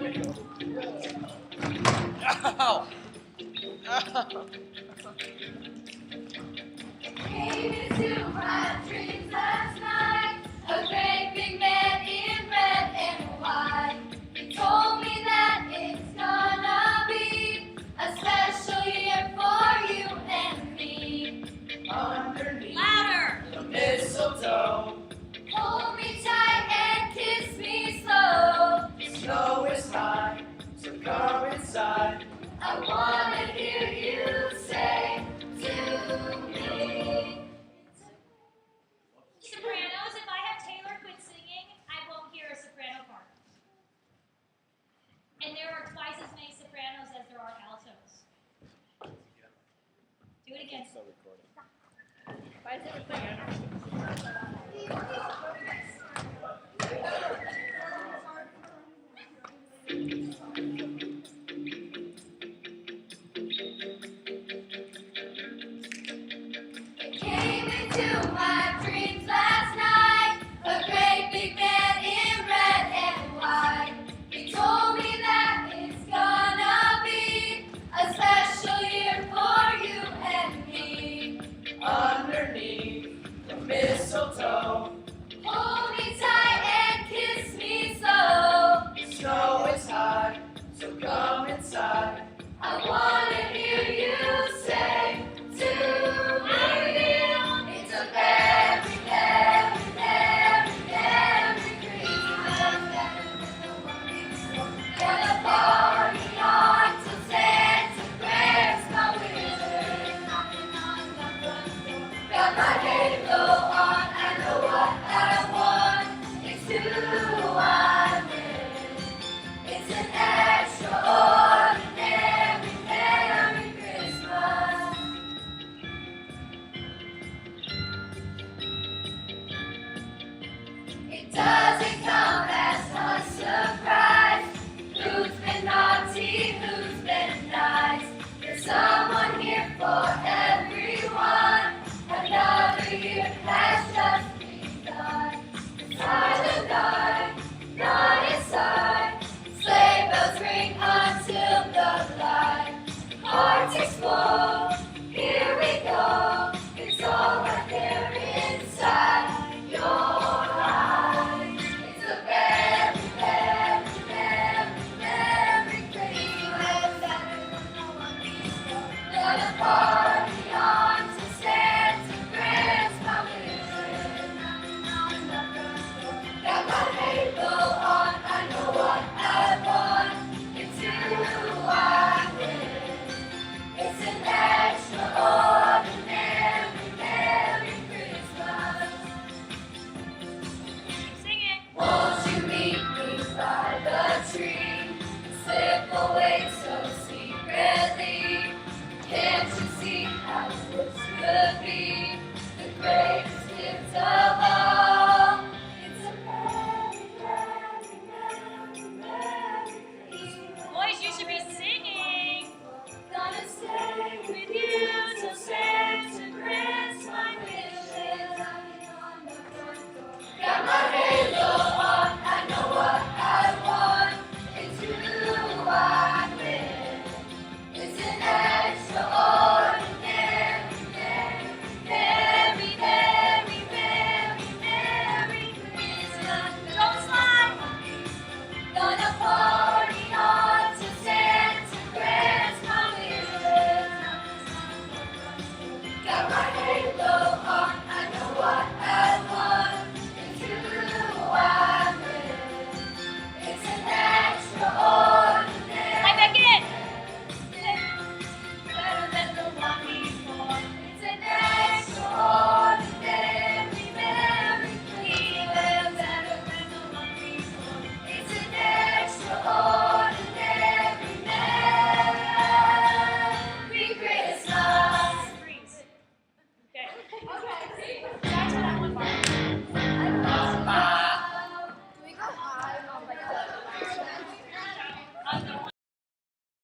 Ow! Came into my dreams last night, a great big man in red and white. He told me that it's gonna be a special year for you and me. Underneath Louder! the mistletoe, Hold me tight and kiss me slow. the snow is high, so come inside. I wanna hear you say to me. Sopranos, if I have Taylor quit singing, I won't hear a soprano part. And there are twice as many sopranos as there are altos. Do it again. Still recording. Why is it